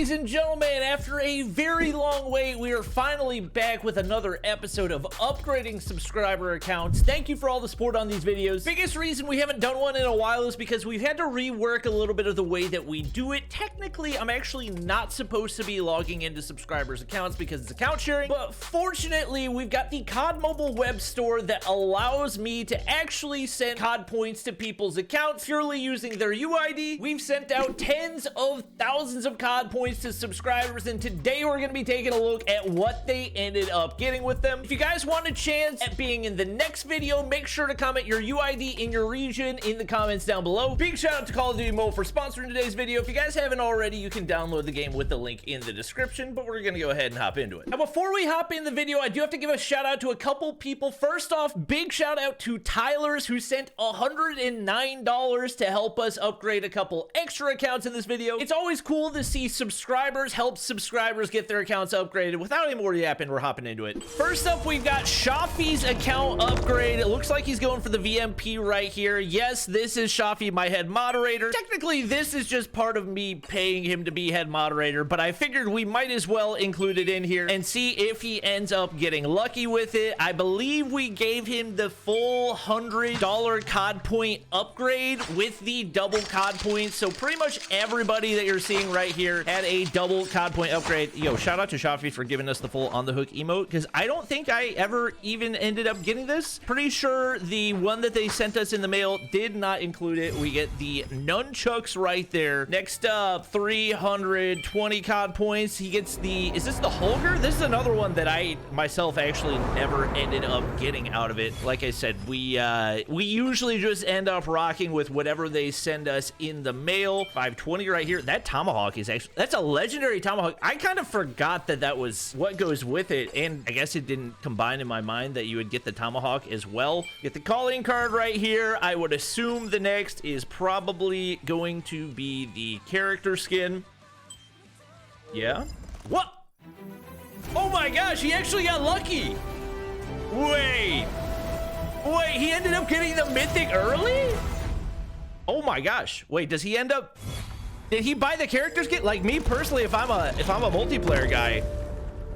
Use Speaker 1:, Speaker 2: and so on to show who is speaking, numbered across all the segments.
Speaker 1: Ladies and gentlemen, after a very long wait, we are finally back with another episode of upgrading subscriber accounts. Thank you for all the support on these videos. Biggest reason we haven't done one in a while is because we've had to rework a little bit of the way that we do it. Technically, I'm actually not supposed to be logging into subscribers' accounts because it's account sharing, but fortunately, we've got the COD Mobile web store that allows me to actually send COD points to people's accounts purely using their UID. We've sent out tens of thousands of COD points to subscribers, and today we're going to be taking a look at what they ended up getting with them. If you guys want a chance at being in the next video, make sure to comment your UID in your region in the comments down below. Big shout out to Call of Duty Mobile for sponsoring today's video. If you guys haven't already, you can download the game with the link in the description, but we're going to go ahead and hop into it. Now, before we hop in the video, I do have to give a shout out to a couple people. First off, big shout out to Tyler's, who sent $109 to help us upgrade a couple extra accounts in this video. It's always cool to see subscribers help subscribers get their accounts upgraded. Without any more yapping, we're hopping into it. First up, we've got Shapei's account upgrade. It looks like he's going for the VMP right here. Yes, this is Shapei, my head moderator. Technically, this is just part of me paying him to be head moderator, but I figured we might as well include it in here and see if he ends up getting lucky with it. I believe we gave him the full $100 COD point upgrade with the double COD points. So pretty much everybody that you're seeing right here had a double COD point upgrade. Yo, shout out to Shapei for giving us the full on the hook emote, because I don't think I ever even ended up getting this. Pretty sure the one that they sent us in the mail did not include it. We get the nunchucks right there. Next up, 320 COD points. He gets the, is this the Holger? This is another one that I myself actually never ended up getting out of it. Like I said, we usually just end up rocking with whatever they send us in the mail. 520 right here. That tomahawk is actually, that's a legendary tomahawk. I kind of forgot that that was what goes with it, and I guess it didn't combine in my mind that you would get the tomahawk as well. Get the calling card right here. I would assume the next is probably going to be the character skin. Yeah. What? Oh my gosh, he actually got lucky. Wait, he ended up getting the mythic early? Oh my gosh. Wait, does he end up, did he buy the character skin? Like me personally, if I'm a multiplayer guy,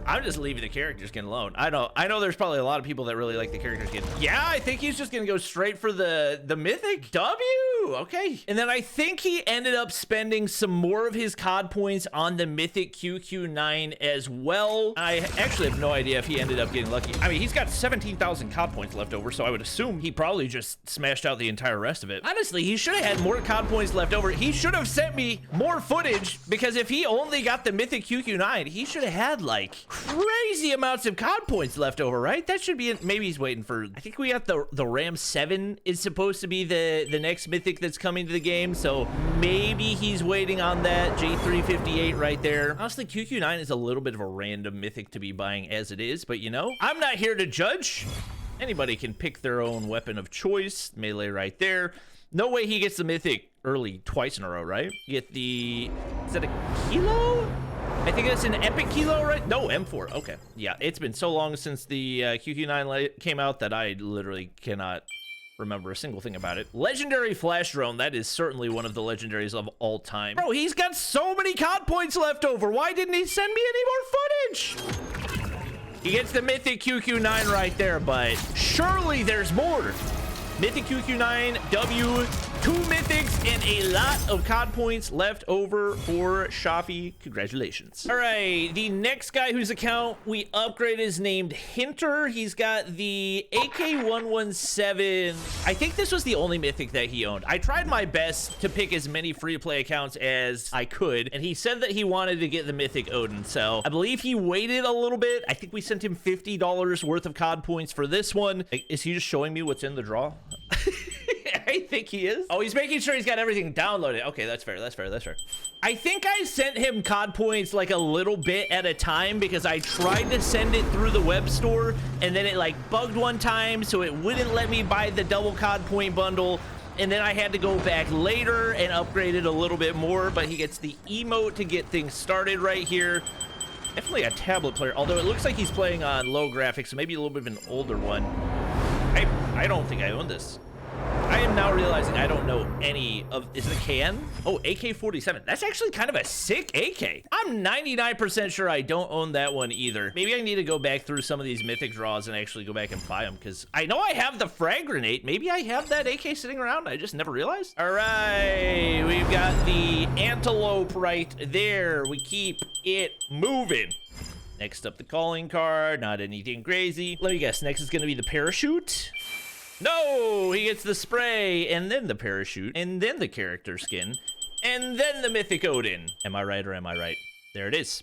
Speaker 1: I'm just leaving the character skin alone. I know there's probably a lot of people that really like the character skin. Yeah, I think he's just gonna go straight for the mythic W. Okay. And then I think he ended up spending some more of his COD points on the mythic QQ9 as well. I actually have no idea if he ended up getting lucky. I mean, he's got 17,000 COD points left over, so I would assume he probably just smashed out the entire rest of it. Honestly, he should have had more COD points left over. He should have sent me more footage, because if he only got the mythic QQ9, he should have had like crazy amounts of COD points left over, right? That should be, maybe he's waiting for, I think we got the Ram 7 is supposed to be the next mythic that's coming to the game, so maybe he's waiting on that. J358 right there. Honestly, QQ9 is a little bit of a random mythic to be buying as it is, but you know, I'm not here to judge. Anybody can pick their own weapon of choice. Melee right there. No way he gets the mythic early twice in a row, right? You get the, is that a kilo? I think that's an epic kilo, right? No, M4. Okay. Yeah, it's been so long since the QQ9 came out that I literally cannot remember a single thing about it. Legendary flash drone. That is certainly one of the legendaries of all time. Bro, he's got so many COD points left over. Why didn't he send me any more footage? He gets the mythic QQ9 right there, but surely there's more. Mythic QQ9 W, 2 mythics, and a lot of COD points left over for Shapei. Congratulations. All right, the next guy whose account we upgraded is named Hinter. He's got the AK-117. I think this was the only mythic that he owned. I tried my best to pick as many free-to-play accounts as I could, and he said that he wanted to get the mythic Odin, so I believe he waited a little bit. I think we sent him $50 worth of COD points for this one. Is he just showing me what's in the draw? I think he is. Oh, he's making sure he's got everything downloaded. Okay, that's fair. That's fair. That's fair. I think I sent him COD points like a little bit at a time, because I tried to send it through the web store and then it like bugged one time, so it wouldn't let me buy the double COD point bundle. And then I had to go back later and upgrade it a little bit more, but he gets the emote to get things started right here. Definitely a tablet player, although it looks like he's playing on low graphics, so maybe a little bit of an older one. I don't think I own this. I am now realizing I don't know any of, is it a KN? Oh, AK-47. That's actually kind of a sick AK. I'm 99% sure I don't own that one either. Maybe I need to go back through some of these mythic draws and actually go back and buy them, because I know I have the frag grenade. Maybe I have that AK sitting around. I just never realized. All right, we've got the antelope right there. We keep it moving. Next up, the calling card. Not anything crazy. Let me guess. Next is going to be the parachute. No, he gets the spray, and then the parachute, and then the character skin, and then the mythic Odin. Am I right or am I right? There it is.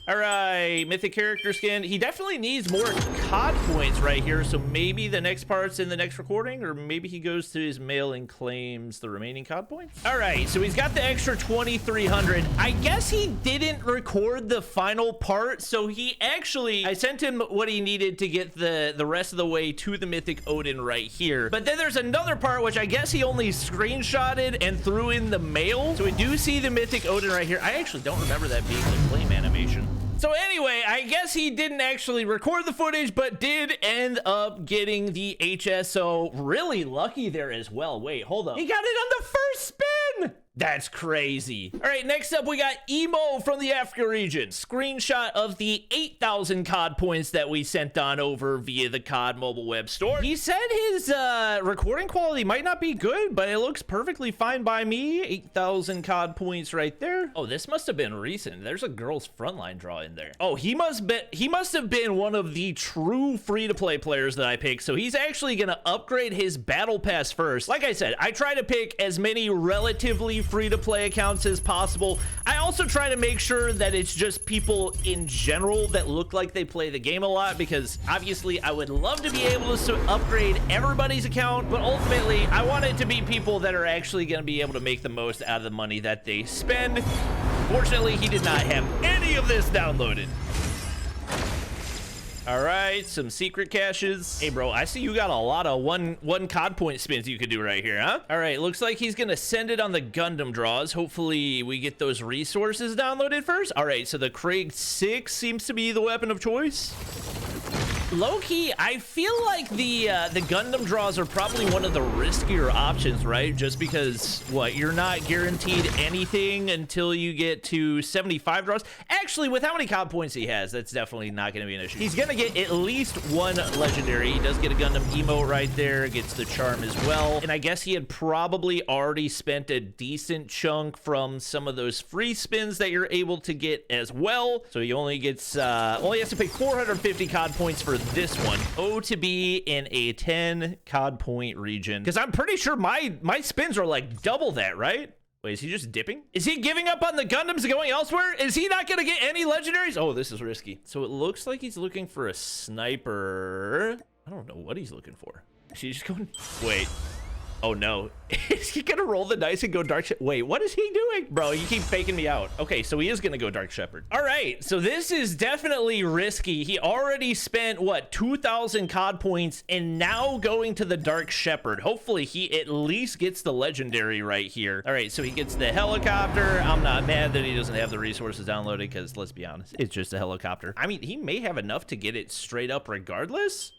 Speaker 1: All right, mythic character skin. He definitely needs more COD points right here, so maybe the next part's in the next recording, or maybe he goes to his mail and claims the remaining COD points. All right, so he's got the extra 2,300. I guess he didn't record the final part, so he actually, I sent him what he needed to get the rest of the way to the mythic Odin right here. But then there's another part, which I guess he only screenshotted and threw in the mail. So we do see the mythic Odin right here. I actually don't remember that being the claim animation. So anyway, I guess he didn't actually record the footage, but did end up getting the HS. So really lucky there as well. Wait, hold up. He got it on the first spin. That's crazy. All right, next up, we got Emo from the Africa region. Screenshot of the 8,000 COD points that we sent on over via the COD mobile web store. He said his recording quality might not be good, but it looks perfectly fine by me. 8,000 COD points right there. Oh, this must have been recent. There's a girl's frontline draw in there. Oh, he must have been one of the true free-to-play players that I picked. So he's actually gonna upgrade his battle pass first. Like I said, I try to pick as many relatively free-to-play accounts as possible. I also try to make sure that it's just people in general that look like they play the game a lot, because obviously I would love to be able to upgrade everybody's account, but ultimately I want it to be people that are actually going to be able to make the most out of the money that they spend. Fortunately, he did not have any of this downloaded. All right, some secret caches. Hey, bro, I see you got a lot of one COD point spins you could do right here, huh? All right, looks like he's gonna send it on the Gundam draws. Hopefully we get those resources downloaded first. All right, so the Krieg 6 seems to be the weapon of choice. Low-key, I feel like the Gundam draws are probably one of the riskier options, right? Just because, what, you're not guaranteed anything until you get to 75 draws. Actually, with how many COD points he has, that's definitely not going to be an issue. He's going to get at least one legendary. He does get a Gundam emote right there, gets the charm as well. And I guess he had probably already spent a decent chunk from some of those free spins that you're able to get as well. So he only gets, only has to pay 450 COD points for this one. Oh, to be in a 10 COD point region, because I'm pretty sure my spins are like double that, right? Wait, is he just dipping? Is he giving up on the Gundams and going elsewhere? Is he not gonna get any legendaries? Oh, this is risky. So it looks like he's looking for a sniper. I don't know what he's looking for. Is he just going? Wait. Oh no, is he gonna roll the dice and go Dark Shepherd? Wait, what is he doing? Bro, you keep faking me out. Okay, so he is gonna go Dark Shepherd. All right, so this is definitely risky. He already spent, what, 2,000 COD points and now going to the Dark Shepherd. Hopefully he at least gets the legendary right here. All right, so he gets the helicopter. I'm not mad that he doesn't have the resources downloaded, because let's be honest, it's just a helicopter. I mean, he may have enough to get it straight up regardless.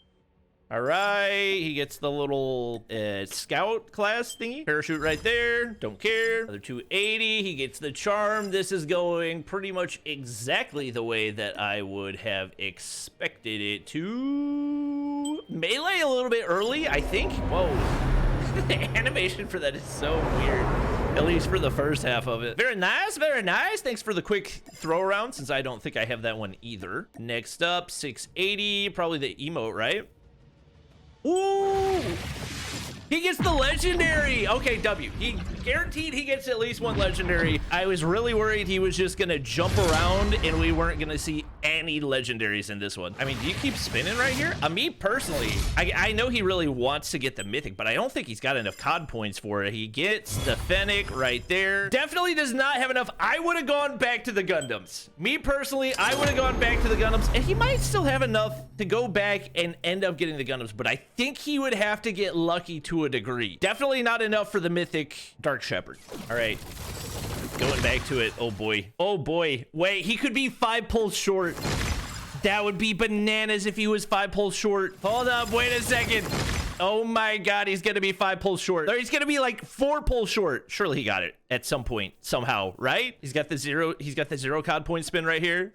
Speaker 1: All right, he gets the little scout class thingy. Parachute right there, don't care. Another 280, he gets the charm. This is going pretty much exactly the way that I would have expected it to. Melee a little bit early, I think. Whoa, the animation for that is so weird. At least for the first half of it. Very nice, very nice. Thanks for the quick throw around, since I don't think I have that one either. Next up, 680, probably the emote, right? Ooh, he gets the legendary. Okay, W. He guaranteed he gets at least one legendary. I was really worried he was just gonna jump around and we weren't gonna see any legendaries in this one. I mean, do you keep spinning right here? Me personally, I know he really wants to get the mythic, but I don't think he's got enough COD points for it. He gets the Fennec right there. Definitely does not have enough. I would have gone back to the Gundams. Me personally, I would have gone back to the Gundams, and he might still have enough to go back and end up getting the Gundams, but I think he would have to get lucky to a degree. Definitely not enough for the mythic Dark Shepherd. All right, going back to it. Oh boy, oh boy. Wait, he could be 5 pulls short. That would be bananas if he was 5 pulls short. Hold up, wait a second. Oh my God, he's gonna be 5 pulls short. Or he's gonna be like 4 pulls short. Surely he got it at some point, somehow, right? He's got the 0 COD point spin right here.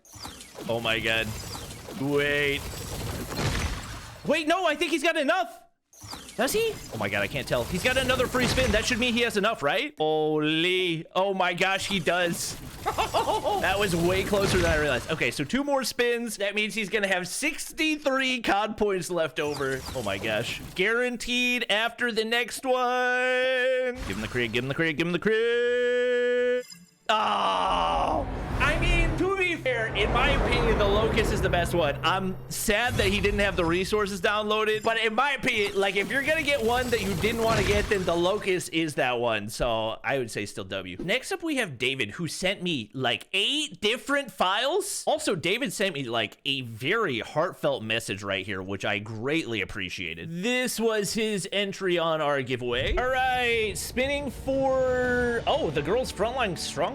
Speaker 1: Oh my God. Wait, no, I think he's got enough. Does he? Oh my God, I can't tell. He's got another free spin. That should mean he has enough, right? Holy. Oh my gosh, he does. That was way closer than I realized. Okay, so 2 more spins. That means he's gonna have 63 COD points left over. Oh my gosh. Guaranteed after the next one. Give him the crit, give him the crit, give him the crit. Oh, I mean, to be fair, in my opinion, the Locust is the best one. I'm sad that he didn't have the resources downloaded, but in my opinion, like, if you're gonna get one that you didn't want to get, then the Locust is that one. So I would say still W. Next up, we have David, who sent me like 8 different files. Also, David sent me like a very heartfelt message right here, which I greatly appreciated. This was his entry on our giveaway. All right, spinning for, oh, the girls frontline strongbox.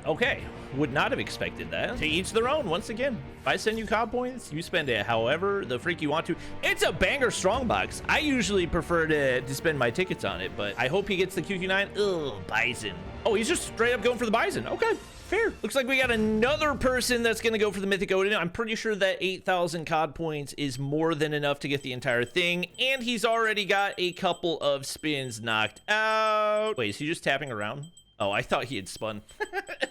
Speaker 1: Okay, would not have expected that. To each their own. Once again, if I send you COD points, you spend it however the freak you want to. It's a banger strongbox. I usually prefer to spend my tickets on it, but I hope he gets the QQ9. Ugh, Bison. Oh, he's just straight up going for the Bison. Okay, fair. Looks like we got another person that's gonna go for the Mythic Odin. I'm pretty sure that 8,000 COD points is more than enough to get the entire thing, and he's already got a couple of spins knocked out. Wait, is he just tapping around? Oh, I thought he had spun.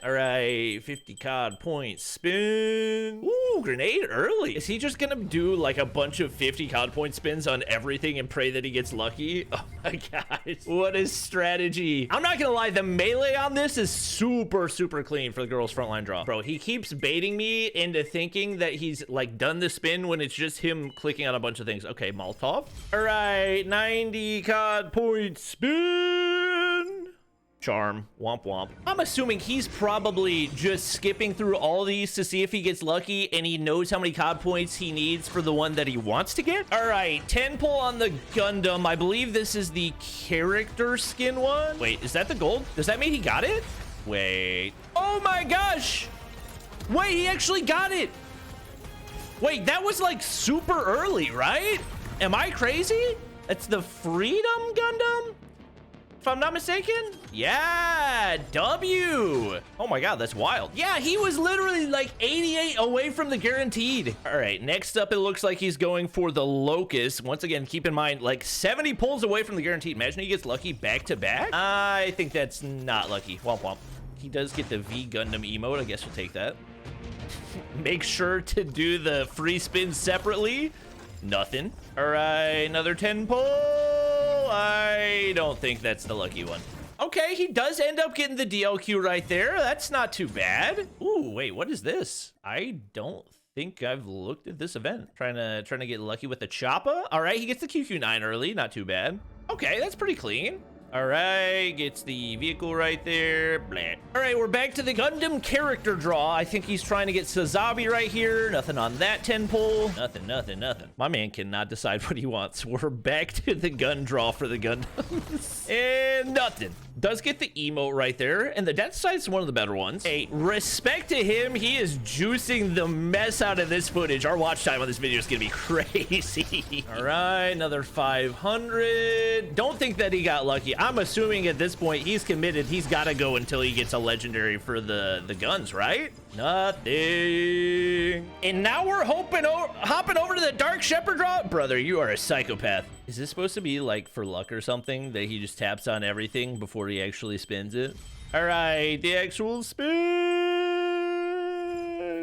Speaker 1: All right, 50 COD points spin. Ooh, grenade early. Is he just gonna do like a bunch of 50 COD point spins on everything and pray that he gets lucky? Oh my God, what a strategy. I'm not gonna lie, the melee on this is super, super clean for the girls frontline draw. Bro, he keeps baiting me into thinking that he's like done the spin when it's just him clicking on a bunch of things. Okay, Molotov. All right, 90 COD point spin. Charm. Womp womp. I'm assuming he's probably just skipping through all these to see if he gets lucky, and he knows how many COD points he needs for the one that he wants to get. All right, 10 pull on the Gundam. I believe this is the character skin one. Wait, is that the gold? Does that mean he got it? Wait. Oh my gosh. Wait, he actually got it. Wait, that was like super early, right? Am I crazy? That's the Freedom Gundam? If I'm not mistaken? Yeah, W. Oh my God, that's wild. Yeah, he was literally like 88 away from the guaranteed. All right, next up, it looks like he's going for the Locust. Once again, keep in mind, like 70 pulls away from the guaranteed. Imagine he gets lucky back to back. I think that's not lucky. Womp womp. He does get the V Gundam emote. I guess we'll take that. Make sure to do the free spin separately. Nothing. All right, another 10 pull. I don't think that's the lucky one. Okay, he does end up getting the DLQ right there. That's not too bad. Ooh, wait, what is this? I don't think I've looked at this event. Trying to get lucky with the Choppa. All right, he gets the QQ9 early. Not too bad. Okay, that's pretty clean. All right, gets the vehicle right there. Blah. All right, we're back to the Gundam character draw. I think he's trying to get Sazabi right here. Nothing on that 10 pull. Nothing, nothing, nothing. My man cannot decide what he wants. We're back to the gun draw for the Gundams. And nothing. Does get the emote right there, and the death sight's one of the better ones. Hey, respect to him. He is juicing the mess out of this footage. Our watch time on this video is gonna be crazy. All right, another 500. Don't think that he got lucky. I'm assuming at this point he's committed. He's got to go until he gets a legendary for the guns, right? Nothing. And now we're hopping over to the Dark Shepherd draw. Brother, you are a psychopath. Is this supposed to be like for luck or something that he just taps on everything before he actually spins it? All right, the actual spin.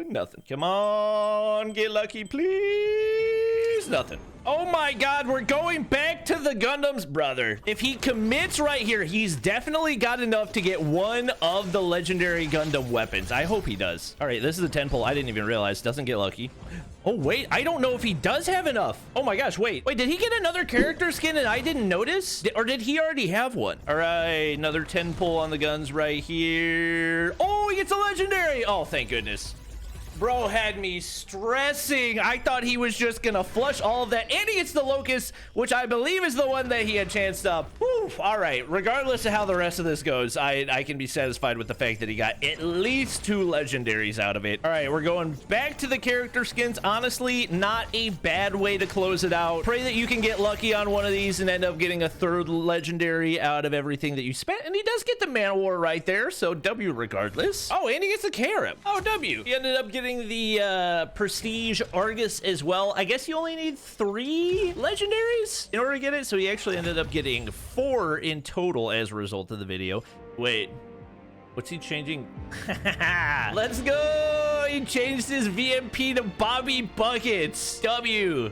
Speaker 1: Nothing. Come on, get lucky, please. Nothing. Oh my God, we're going back to the Gundams, brother. If he commits right here, he's definitely got enough to get one of the legendary Gundam weapons. I hope he does. All right, this is a 10 pull. I didn't even realize. Doesn't get lucky. Oh, wait, I don't know if he does have enough. Oh my gosh, wait, did he get another character skin and I didn't notice? Or did he already have one? All right, another 10 pull on the guns right here. Oh, he gets a legendary. Oh, thank goodness. Bro had me stressing. I thought he was just gonna flush all of that, and he gets the Locust, which I believe is the one that he had chanced up. Whew. All right, regardless of how the rest of this goes, I can be satisfied with the fact that he got at least 2 legendaries out of it. All right, we're going back to the character skins. Honestly, not a bad way to close it out. Pray that you can get lucky on one of these and end up getting a 3rd legendary out of everything that you spent. And he does get the Man of War right there, so W regardless. Oh, and he gets the Carib. Oh, W. He ended up getting the Prestige Argus as well. I guess you only need 3 legendaries in order to get it, so he actually ended up getting 4 in total as a result of the video. Wait, what's he changing? Let's go! He changed his VMP to Bobby Buckets. W.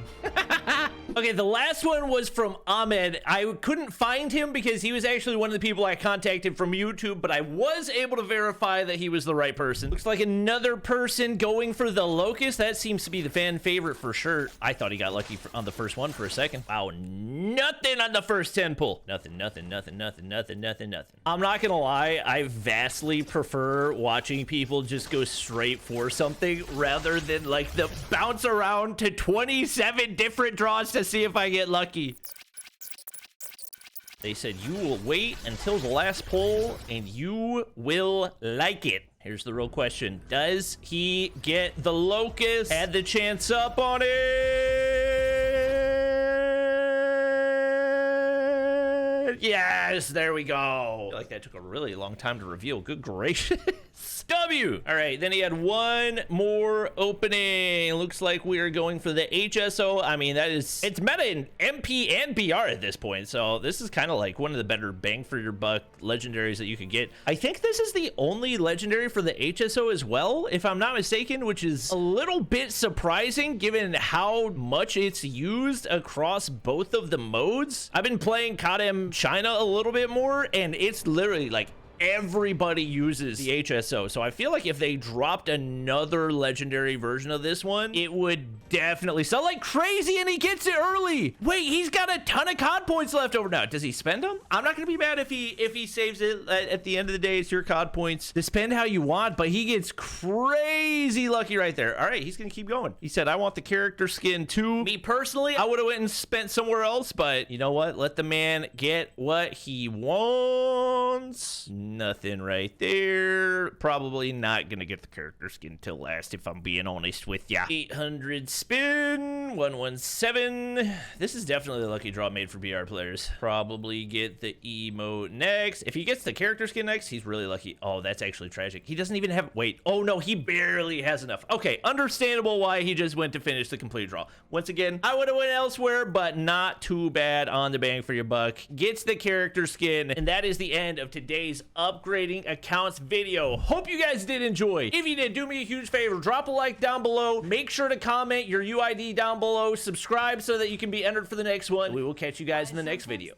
Speaker 1: Okay, the last one was from Ahmed. I couldn't find him because he was actually one of the people I contacted from YouTube, but I was able to verify that he was the right person. Looks like another person going for the Locust. That seems to be the fan favorite for sure. I thought he got lucky on the first one for a second. Wow, nothing on the first 10 pull. Nothing. I'm not gonna lie, I vastly prefer watching people just go straight for something rather than like the bounce around to 27 different draws to see if I get lucky. They said you will wait until the last pull and you will like it. Here's the real question. Does he get the Locust? Had the chance up on it. Yes, there we go. I feel like that took a really long time to reveal. Good gracious. W. All right, then he had one more opening. Looks like we are going for the HSO. I mean, it's meta in MP and BR at this point, so this is kind of like one of the better bang for your buck legendaries that you could get. I think this is the only legendary for the HSO as well, if I'm not mistaken, which is a little bit surprising given how much it's used across both of the modes. I've been playing CODM China a little bit more, and it's literally like everybody uses the HSO. So I feel like if they dropped another legendary version of this one, it would definitely sell like crazy, and he gets it early. Wait, he's got a ton of COD points left over now. Does he spend them? I'm not gonna be mad if he saves it. At the end of the day, it's your COD points to spend how you want, but he gets crazy lucky right there. All right, he's gonna keep going. He said, I want the character skin too. Me personally, I would have went and spent somewhere else, but you know what? Let the man get what he wants. Nothing right there. Probably not gonna get the character skin till last, if I'm being honest with ya. 800 spin, 117. This is definitely the lucky draw made for BR players. Probably get the emote next. If he gets the character skin next, he's really lucky. Oh, that's actually tragic. He doesn't even have, wait. Oh no, he barely has enough. Okay, understandable why he just went to finish the complete draw. Once again, I would have went elsewhere, but not too bad on the bang for your buck. Gets the character skin, and that is the end of today's upgrading accounts video. Hope you guys did enjoy. If you did, do me a huge favor, drop a like down below, make sure to comment your UID down below, subscribe so that you can be entered for the next one. We will catch you guys in the next video.